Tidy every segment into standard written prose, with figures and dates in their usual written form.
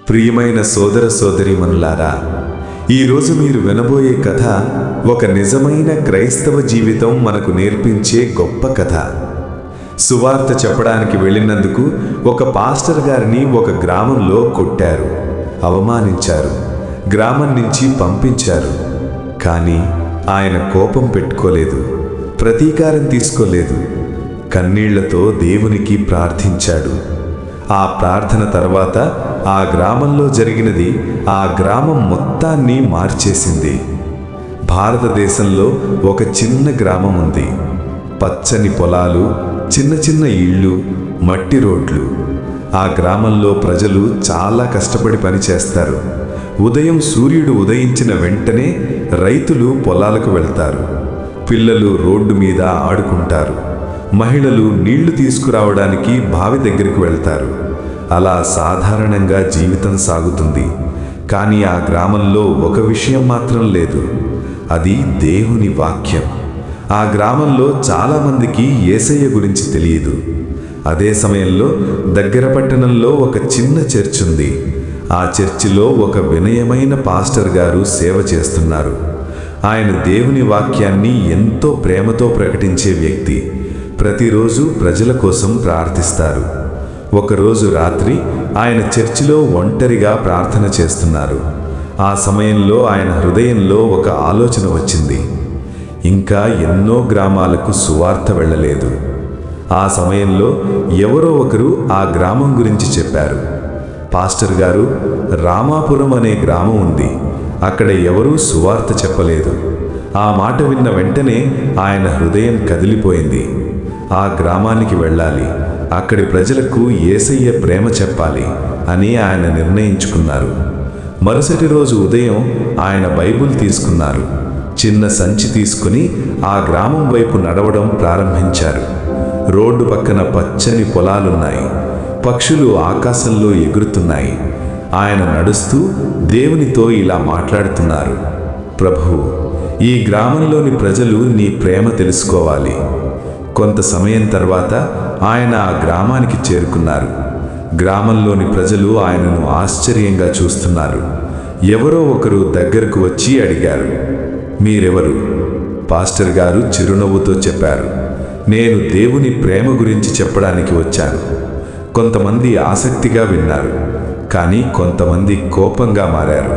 ప్రియమైన సోదర సోదరీమణులారా, ఈరోజు మీరు వినబోయే కథ ఒక నిజమైన క్రైస్తవ జీవితం మనకు నేర్పించే గొప్ప కథ. సువార్త చెప్పడానికి వెళ్ళినందుకు ఒక పాస్టర్ గారిని ఒక గ్రామంలో కొట్టారు, అవమానించారు, గ్రామం నుంచి పంపించారు. కానీ ఆయన కోపం పెట్టుకోలేదు, ప్రతీకారం తీసుకోలేదు. కన్నీళ్లతో దేవునికి ప్రార్థించాడు. ఆ ప్రార్థన తర్వాత ఆ గ్రామంలో జరిగినది ఆ గ్రామం మొత్తాన్ని మార్చేసింది. భారతదేశంలో ఒక చిన్న గ్రామం ఉంది. పచ్చని పొలాలు, చిన్న చిన్న ఇళ్ళు, మట్టి రోడ్లు. ఆ గ్రామంలో ప్రజలు చాలా కష్టపడి పనిచేస్తారు. ఉదయం సూర్యుడు ఉదయించిన వెంటనే రైతులు పొలాలకు వెళ్తారు. పిల్లలు రోడ్డు మీద ఆడుకుంటారు. మహిళలు నీళ్లు తీసుకురావడానికి బావి దగ్గరికి వెళ్తారు. అలా సాధారణంగా జీవితం సాగుతుంది. కానీ ఆ గ్రామంలో ఒక విషయం మాత్రం లేదు. అది దేవుని వాక్యం. ఆ గ్రామంలో చాలామందికి యేసయ్య గురించి తెలియదు. అదే సమయంలో దగ్గర పట్టణంలో ఒక చిన్న చర్చ్ ఉంది. ఆ చర్చిలో ఒక వినయమైన పాస్టర్ గారు సేవ చేస్తున్నారు. ఆయన దేవుని వాక్యాన్ని ఎంతో ప్రేమతో ప్రకటించే వ్యక్తి. ప్రతిరోజు ప్రజల కోసం ప్రార్థిస్తారు. ఒకరోజు రాత్రి ఆయన చర్చిలో ఒంటరిగా ప్రార్థన చేస్తున్నారు. ఆ సమయంలో ఆయన హృదయంలో ఒక ఆలోచన వచ్చింది. ఇంకా ఎన్నో గ్రామాలకు సువార్త వెళ్ళలేదు. ఆ సమయంలో ఎవరో ఒకరు ఆ గ్రామం గురించి చెప్పారు. పాస్టర్ గారు, రామాపురం అనే గ్రామం ఉంది, అక్కడ ఎవరూ సువార్త చెప్పలేదు. ఆ మాట విన్న వెంటనే ఆయన హృదయం కదిలిపోయింది. ఆ గ్రామానికి వెళ్ళాలి, అక్కడి ప్రజలకు యేసయ్య ప్రేమ చెప్పాలి అని ఆయన నిర్ణయించుకున్నారు. మరుసటి రోజు ఉదయం ఆయన బైబిల్ తీసుకున్నారు. చిన్న సంచి తీసుకుని ఆ గ్రామం వైపు నడవడం ప్రారంభించారు. రోడ్డు పక్కన పచ్చని పొలాలున్నాయి. పక్షులు ఆకాశంలో ఎగురుతున్నాయి. ఆయన నడుస్తూ దేవునితో ఇలా మాట్లాడుతున్నారు. ప్రభువు, ఈ గ్రామంలోని ప్రజలు నీ ప్రేమ తెలుసుకోవాలి. కొంత సమయం తర్వాత ఆయన ఆ గ్రామానికి చేరుకున్నారు. గ్రామంలోని ప్రజలు ఆయనను ఆశ్చర్యంగా చూస్తున్నారు. ఎవరో ఒకరు దగ్గరకు వచ్చి అడిగారు, మీరెవరు? పాస్టర్ గారు చిరునవ్వుతో చెప్పారు, నేను దేవుని ప్రేమ గురించి చెప్పడానికి వచ్చాను. కొంతమంది ఆసక్తిగా విన్నారు, కానీ కొంతమంది కోపంగా మారారు.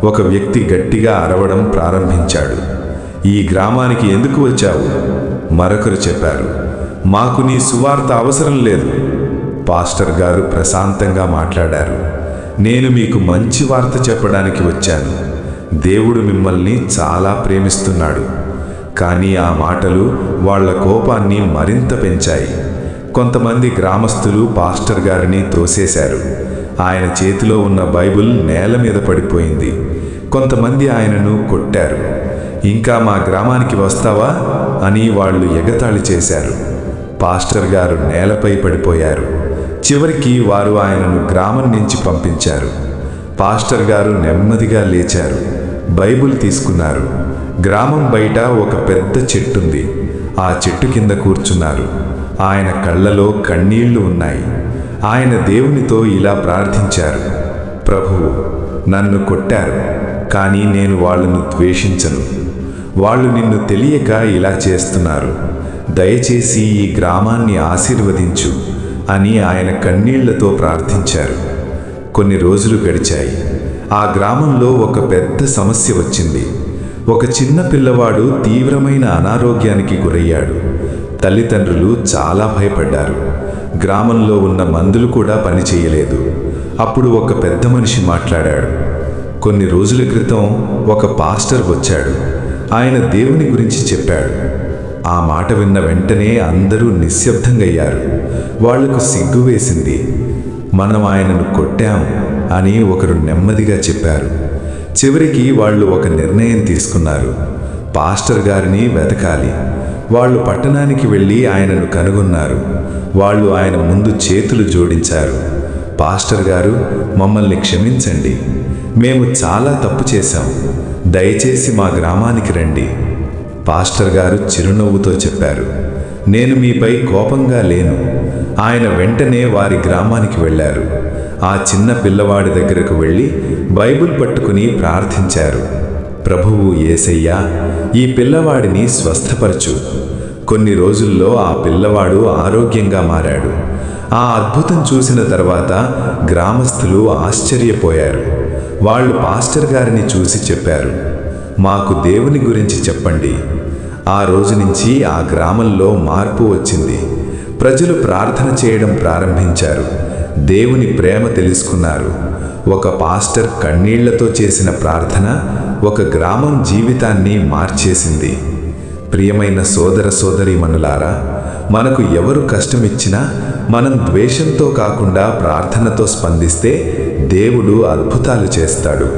ఒక వ్యక్తి గట్టిగా అరవడం ప్రారంభించాడు. ఈ గ్రామానికి ఎందుకు వచ్చావు? మరొకరు చెప్పారు, మాకు నీ సువార్త అవసరం లేదు. పాస్టర్ గారు ప్రశాంతంగా మాట్లాడారు, నేను మీకు మంచి వార్త చెప్పడానికి వచ్చాను. దేవుడు మిమ్మల్ని చాలా ప్రేమిస్తున్నాడు. కానీ ఆ మాటలు వాళ్ళ కోపాన్ని మరింత పెంచాయి. కొంతమంది గ్రామస్తులు పాస్టర్ గారిని తోసేశారు. ఆయన చేతిలో ఉన్న బైబిల్ నేల మీద పడిపోయింది. కొంతమంది ఆయనను కొట్టారు. ఇంకా మా గ్రామానికి వస్తావా అని వాళ్ళు ఎగతాళి చేశారు. పాస్టర్ గారు నేలపై పడిపోయారు. చివరికి వారు ఆయనను గ్రామం నుంచి పంపించారు. పాస్టర్ గారు నెమ్మదిగా లేచారు, బైబిల్ తీసుకున్నారు. గ్రామం బయట ఒక పెద్ద చెట్టుంది. ఆ చెట్టు కింద కూర్చున్నారు. ఆయన కళ్ళలో కన్నీళ్లు ఉన్నాయి. ఆయన దేవునితో ఇలా ప్రార్థించారు, ప్రభువు, నన్ను కొట్టారు, కానీ నేను వాళ్ళను ద్వేషించను. వాళ్ళు నిన్ను తెలియక ఇలా చేస్తున్నారు. దయచేసి ఈ గ్రామాన్ని ఆశీర్వదించు అని ఆయన కన్నీళ్లతో ప్రార్థించారు. కొన్ని రోజులు గడిచాయి. ఆ గ్రామంలో ఒక పెద్ద సమస్య వచ్చింది. ఒక చిన్న పిల్లవాడు తీవ్రమైన అనారోగ్యానికి గురయ్యాడు. తల్లిదండ్రులు చాలా భయపడ్డారు. గ్రామంలో ఉన్న మందులు కూడా పనిచేయలేదు. అప్పుడు ఒక పెద్ద మనిషి మాట్లాడాడు. కొన్ని రోజుల క్రితం ఒక పాస్టర్ వచ్చాడు. ఆయన దేవుని గురించి చెప్పాడు. ఆ మాట విన్న వెంటనే అందరూ నిశ్శబ్దంగయ్యారు. వాళ్లకు సిగ్గు వేసింది. మనం ఆయనను కొట్టాం అని ఒకరు నెమ్మదిగా చెప్పారు. చివరికి వాళ్ళు ఒక నిర్ణయం తీసుకున్నారు. పాస్టర్ గారిని వెతకాలి. వాళ్ళు పట్టణానికి వెళ్ళి ఆయనను కనుగొన్నారు. వాళ్ళు ఆయన ముందు చేతులు జోడించారు. పాస్టర్ గారు, మమ్మల్ని క్షమించండి. మేము చాలా తప్పు చేశాం. దయచేసి మా గ్రామానికి రండి. పాస్టర్ గారు చిరునవ్వుతో చెప్పారు, నేను మీపై కోపంగా లేను. ఆయన వెంటనే వారి గ్రామానికి వెళ్ళారు. ఆ చిన్న పిల్లవాడి దగ్గరకు వెళ్ళి బైబిల్ పట్టుకుని ప్రార్థించారు. ప్రభువు యేసయ్యా, ఈ పిల్లవాడిని స్వస్థపరచు. కొన్ని రోజుల్లో ఆ పిల్లవాడు ఆరోగ్యంగా మారాడు. ఆ అద్భుతం చూసిన తర్వాత గ్రామస్తులు ఆశ్చర్యపోయారు. వాళ్ళు పాస్టర్ గారిని చూసి చెప్పారు, మాకు దేవుని గురించి చెప్పండి. ఆ రోజు నుంచి ఆ గ్రామంలో మార్పు వచ్చింది. ప్రజలు ప్రార్థన చేయడం ప్రారంభించారు. దేవుని ప్రేమ తెలుసుకున్నారు. ఒక పాస్టర్ కన్నీళ్లతో చేసిన ప్రార్థన ఒక గ్రామం జీవితాన్ని మార్చేసింది. ప్రియమైన సోదర సోదరీమణులారా, మనకు ఎవరు కష్టమిచ్చినా మనం ద్వేషంతో కాకుండా ప్రార్థనతో స్పందిస్తే దేవుడు అద్భుతాలు చేస్తాడు.